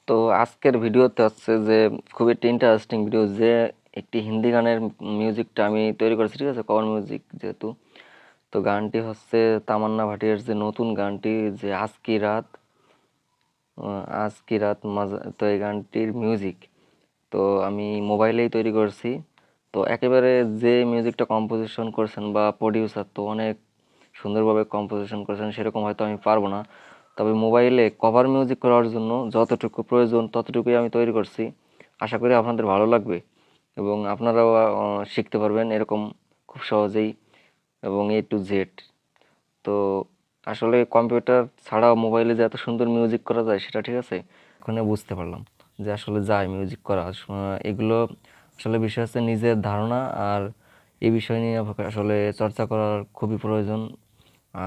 তো আজকের ভিডিওতে হচ্ছে যে খুব একটা ইন্টারেস্টিং ভিডিও, যে একটি হিন্দি গানের মিউজিকটা আমি তৈরি করেছি, ঠিক আছে, কভার মিউজিক যেহেতু। তো গানটি হচ্ছে তামান্না ভাটিয়ার যে নতুন গানটি, যে আজ কি রাত মাজা, তো এই গানটির মিউজিক তো আমি মোবাইলেই তৈরি করছি। তো একেবারে যে মিউজিকটা কম্পোজিশন করছেন বা প্রডিউসার, তো অনেক সুন্দরভাবে কম্পোজিশন করেছেন, সেরকম হয়তো আমি পারবো না। তবে মোবাইলে কভার মিউজিক করার জন্য যতটুকু প্রয়োজন ততটুকুই আমি তৈরি করছি। আশা করি আপনাদের ভালো লাগবে এবং আপনারাও শিখতে পারবেন এরকম খুব সহজেই এবং A to Z। তো আসলে কম্পিউটার ছাড়াও মোবাইলে যে এত সুন্দর মিউজিক করা যায় সেটা, ঠিক আছে, এখন বুঝতে পারলাম যে আসলে যায় মিউজিক করা। এগুলো আসলে বিষয় হচ্ছে নিজের ধারণা, আর এই বিষয় নিয়ে আসলে চর্চা করার খুবই প্রয়োজন।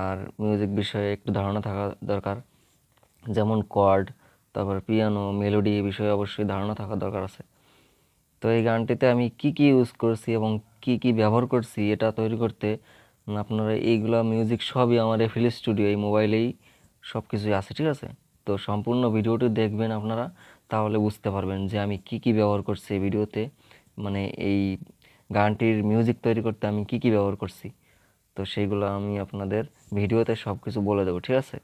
আর মিউজিক বিষয়ে একটু ধারণা থাকা দরকার, যেমন কর্ড, তারপর পিয়ানো, মেলোডি, এই বিষয়ে অবশ্যই ধারণা থাকা দরকার আছে। তো এই গানটিতে আমি কি কি ইউজ করছি এবং কি কি ব্যবহার করছি এটা তৈরি করতে, আপনারা এইগুলা মিউজিক সবই আমার FL স্টুডিও এই মোবাইলেই সব কিছুই আছে, ঠিক আছে। তো সম্পূর্ণ ভিডিওটি দেখবেন আপনারা, তাহলে বুঝতে পারবেন যে আমি কি কি ব্যবহার করছি এই ভিডিওতে, মানে এই গানটির মিউজিক তৈরি করতে আমি কি কি ব্যবহার করছি। তো সেইগুলো আমি আপনাদের ভিডিওতে সব কিছু বলে দেবো, ঠিক আছে।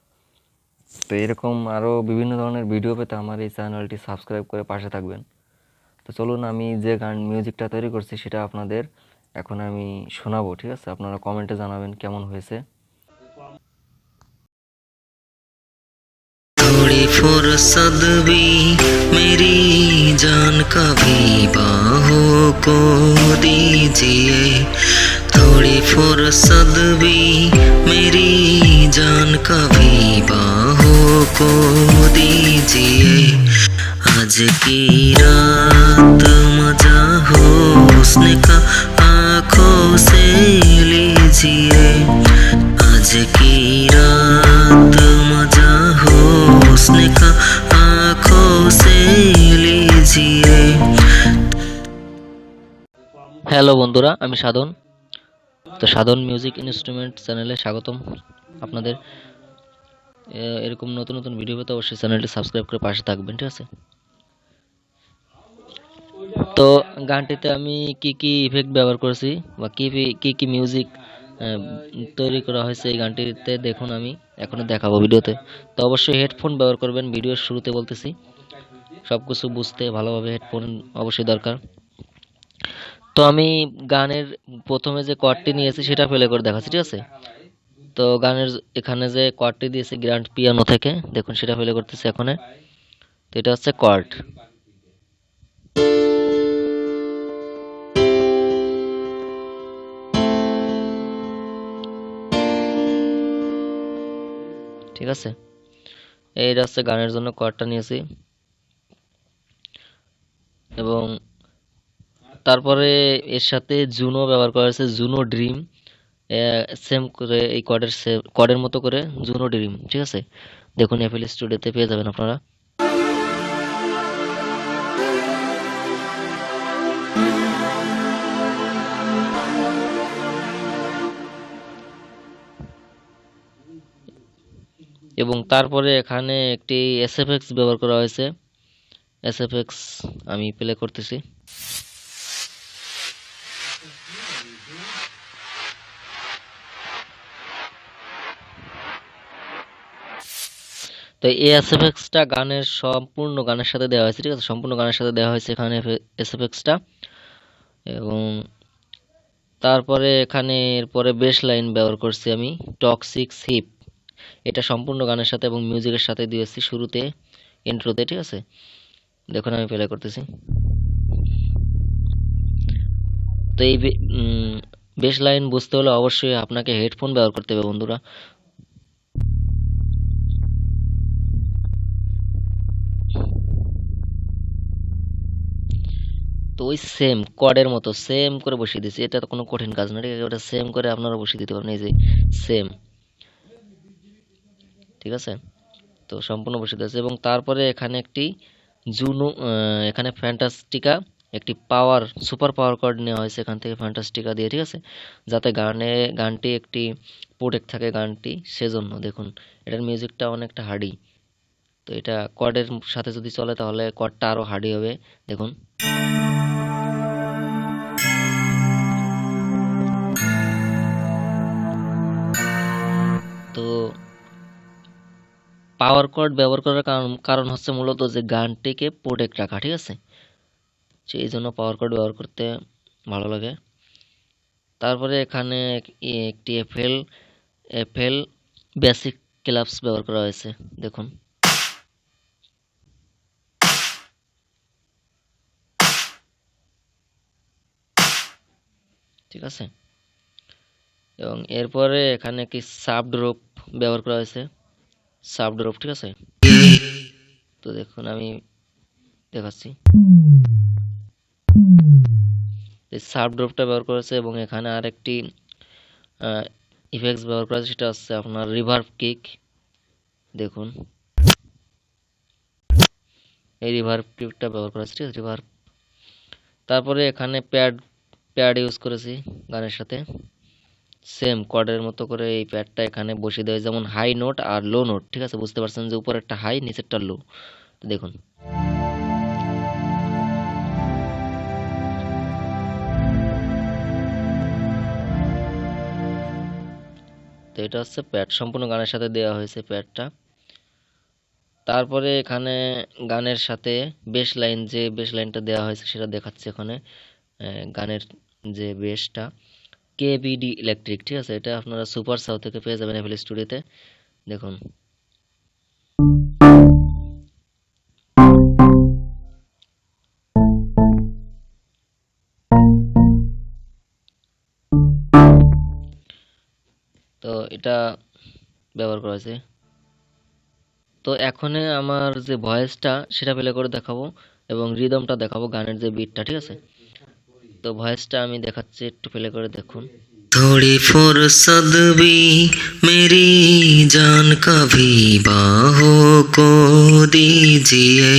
তো এরকম আরও বিভিন্ন ধরনের ভিডিও পেতে আমার এই চ্যানেলটি সাবস্ক্রাইব করে পাশে থাকবেন। তো চলুন, আমি যে গান মিউজিকটা তৈরি করছি সেটা আপনাদের এখন আমি শোনাবো, ঠিক আছে। আপনারা কমেন্টে জানাবেন কেমন হয়েছে। थोड़ी फुर्सत भी मेरी जान कभी बाहों को दीजिए, थोड़ी फुर्सत भी मेरी जान कभी बाहों को दीजिए। आज की रात मजा हुस्न का आँखों से लीजिए, आज की रात मजा हुस्न का आँखों से लीजिए। হ্যালো বন্ধুরা, আমি সাধন। তো সাধন মিউজিক ইনস্ট্রুমেন্ট চ্যানেলে স্বাগতম আপনাদের। এরকম নতুন নতুন ভিডিও পেতে অবশ্যই চ্যানেলটি সাবস্ক্রাইব করে পাশে থাকবেন, ঠিক আছে। তো গানটিতে আমি কি কি ইফেক্ট ব্যবহার করেছি বা কি কি মিউজিক তৈরি করা হয়েছে এই গানটিতে, দেখুন আমি এখন দেখাবো ভিডিওতে। তো অবশ্যই হেডফোন ব্যবহার করবেন, ভিডিওর শুরুতে বলতেছি। সব কিছু বুঝতে ভালোভাবে হেডফোন অবশ্যই দরকার। তো আমি গানের প্রথমে যে কর্ডটি নিয়েছি সেটা প্লে করে দেখাচ্ছি, ঠিক আছে। তো গানের এখানে যে কর্ডটি দিয়েছি গ্র্যান্ড পিয়ানো থেকে, দেখুন সেটা প্লে করতেছি এখানে। তো এটা হচ্ছে কর্ড, ঠিক আছে। এইটা হচ্ছে গানের জন্য কর্ডটা নিয়েছি। এবং তারপরে এর সাথে জুনো ব্যবহার করা হয়েছে, জুনো ড্রিম। সেম করে এই কর্ডের মতো করে জুনো ড্রিম, ঠিক আছে। দেখুন FL স্টুডিওতে পেয়ে যাবেন আপনারা। এবং তারপরে এখানে একটি SFX ব্যবহার করা হয়েছে। SFX আমি প্লে করতেছি। তো এই SFX-টা সম্পূর্ণ গানের সাথে দেওয়া হয়েছে, ঠিক আছে। সম্পূর্ণ গানের সাথে দেওয়া হয়েছে এখানে SFX-টা। এবং তারপরে এখানে এরপরে বেস লাইন ব্যবহার করছি আমি, টক্সিক হিপ। এটা সম্পূর্ণ গানের সাথে এবং মিউজিকের সাথে দিয়েছি শুরুতে, ইন্ট্রোতে, ঠিক আছে। দেখুন আমি প্লে করতেছি। তো এই বেস লাইন বুঝতে হলে অবশ্যই আপনাকে হেডফোন ব্যবহার করতে হবে বন্ধুরা। তো ওই সেম কর্ডের মতো সেম করে বসিয়ে দিয়েছি, এটা তো কোনো কঠিন কাজ না, ঠিক আছে। ওটা সেম করে আপনারা বসিয়ে দিতে পারেন, এই যে সেম, ঠিক আছে। তো সম্পূর্ণ বসিয়ে দিয়েছে এবং তারপরে এখানে একটি জুনো, এখানে ফ্যান্টাস্টিকা, একটি সুপার পাওয়ার কর্ড নেওয়া হয়েছে এখান থেকে ফ্যান্টাস্টিকা দিয়ে, ঠিক আছে, যাতে গানটি একটি প্রোটেক্ট থাকে গানটি, সেজন্য দেখুন এটার মিউজিকটা অনেকটা হার্ডি। তো এটা কোয়াডের সাথে যদি চলে তাহলে কোয়াডটা আরো হার্ডি হবে। দেখুন তো পাওয়ার কোয়াড ব্যবহার করার কারণ হচ্ছে মূলত যে গানটিকে প্রোটেক্ট রাখা, ঠিক আছে, সেই জন্য পাওয়ার কোয়াড ব্যবহার করতে ভালো লাগে। তারপরে এখানে একটি এফএল বেসিক ক্লাবস ব্যবহার করা হয়েছে, দেখুন। ঠিক আছে, এবং এরপরে এখানে কি সাব ড্রপ ব্যবহার করা হয়েছে, সাব ড্রপ, ঠিক আছে। তো দেখুন আমি দেখাচ্ছি, এই সাব ড্রপটা ব্যবহার করেছে এবং এখানে আরেকটি ইফেক্টস ব্যবহার করা আছে, সেটা হচ্ছে আপনার রিভার্ব কিক। দেখুন এই রিভার্ব কিকটা ব্যবহার করা আছে, ঠিক আছে, রিভার্ব। তারপরে এখানে প্যাড ইউজ করেছি গানের সাথে, সেম কোয়াডের মতো করে এই প্যাডটা এখানে বসিয়ে দেওয়া, যেমন হাই নোট আর লো নোট, ঠিক আছে, বুঝতে পারছেন যে উপরেরটা হাই নিচেরটা লো। দেখুন তো এটা হচ্ছে প্যাড, সম্পূর্ণ গানের সাথে দেওয়া হয়েছে প্যাডটা। তারপরে এখানে গানের সাথে বেস লাইনটা দেওয়া হয়েছে সেটা দেখাচ্ছে এখানে। গানের যে বেসটা কেবিডি ইলেকট্রিক, ঠিক আছে, এটা আপনারা সুপার সাউথ থেকে পেয়ে যাবেন এফএল স্টুডিওতে। দেখুন তো এটা ব্যবহার করা হয়েছে। তো এখন আমার যে ভয়েসটা সেটা প্লে করে দেখাবো এবং রিদমটা দেখাবো, গানের যে বিটটা, ঠিক আছে। তো ভয়েসটা আমি দেখাচ্ছি, একটু প্লে করে দেখুন। थोड़ी फुर्सत भी मेरी जान का भी बाहों को दीजिए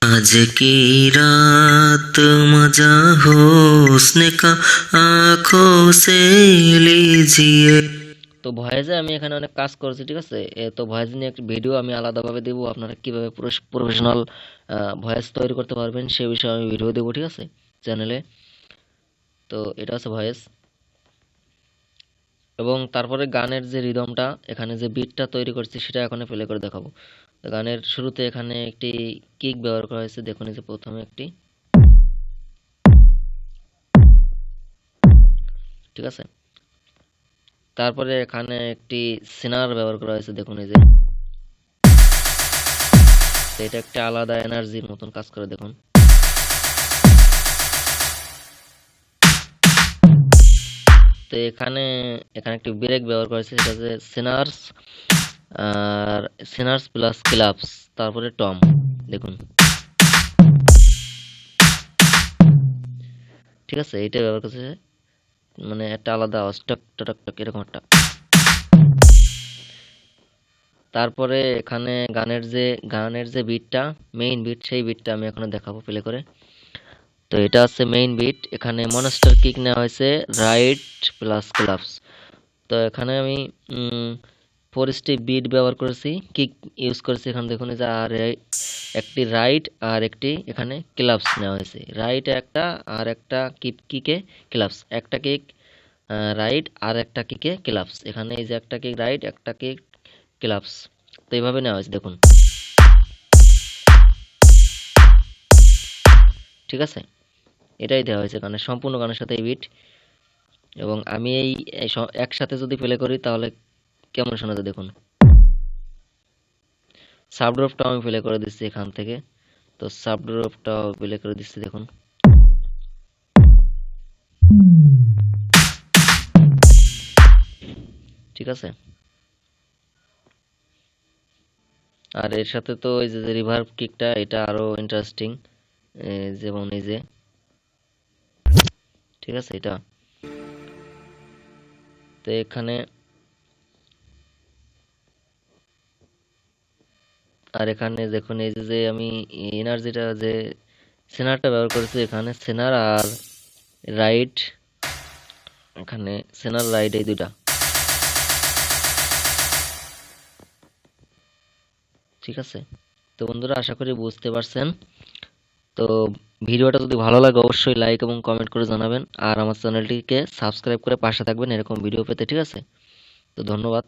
आज की रात मजा हुस्न का आंखों से लीजिए। তো ভয়েসে আমি এখানে অনেক কাজ করেছি, ঠিক আছে। তো ভয়েস নিয়ে একটা ভিডিও আমি আলাদাভাবে দেবো, আপনারা কিভাবে প্রফেশনাল ভয়েস তৈরি করতে পারবেন সে বিষয়ে আমি ভিডিও দেবো, ঠিক আছে, চ্যানেলে। তো এটা হচ্ছে ভয়েস, এবং তারপরে গানের যে রিদমটা, এখানে যে বিটটা তৈরি করছি সেটা এখন প্লে করে দেখাবো। তো গানের শুরুতে এখানে একটি কিক ব্যবহার করা হয়েছে, দেখুন এই যে প্রথমে একটি, ঠিক আছে। তারপরে এখানে একটি সিনার ব্যবহার করা হয়েছে, দেখুন এই যে, তো এটা একটা আলাদা এনার্জির মতন কাজ করে, দেখুন। তো এখানে এখানে একটি ব্রেক ব্যবহার করা হয়েছে, সেটা হচ্ছে সিনার্স আর সিনার্স প্লাস ক্লাবস, তারপরে টম, দেখুন। ঠিক আছে, এইটা ব্যবহার করছে, মানে একটা আলাদা আওয়াজ, টক টক টক এরকম একটা। তারপরে এখানে গানের যে বিটটা, মেইন বিট, সেই বিটটা আমি এখন দেখাবো প্লে করে। তো এটা হচ্ছে মেইন বিট, এখানে মনস্টার কিক নেওয়া হয়েছে, রাইট প্লাস ক্লাবস। তো এখানে আমি 4 স্টেপ বিট ব্যবহার করেছি, কিক ইউজ করেছি এখানে, দেখুন এই যে, আর একটি রাইট আর একটি এখানে ক্লাবস নেওয়া হয়েছে, রাইট একটা আর একটা কিকে ক্লাবস, একটা কিক রাইট আর একটা কিকে ক্লাবস, এখানে এই যে একটা কিক রাইট একটা কিক ক্লাবস, তো এইভাবে নেওয়া হয়েছে, দেখুন। ঠিক আছে, এটাই দেওয়া হয়েছে গানের, সম্পূর্ণ গানের সাথে এই বিট। এবং আমি একসাথে যদি প্লে করি তাহলে কেমন শোনা যায়, দেখুন। সাবড্রপটা আমি প্লে করে দিচ্ছি এখান থেকে, তো সাবড্রপটা প্লে করে দিচ্ছি, দেখুন। ঠিক আছে, আর এর সাথে তো এই যে রিভার্ব কিকটা, এটা আরো ইন্টারেস্টিং, যেমন এই যে, ঠিক আছে, এটা। তো এখানে আর এখানে দেখুন এই যে আমি এনার্জিটা যে সেনারটা ব্যবহার করেছি, এখানে সেনার আর রাইট, এখানে সেনার রাইট এই দুটা। ঠিক আছে? তো বন্ধুরা আশা করি বুঝতে পারছেন। তো ভিডিওটা যদি ভালো লাগে অবশ্যই লাইক এবং কমেন্ট করে জানাবেন, আর আমার চ্যানেলটিকে সাবস্ক্রাইব করে পাশে থাকবেন এরকম ভিডিও পেতে, ঠিক আছে? তো ধন্যবাদ।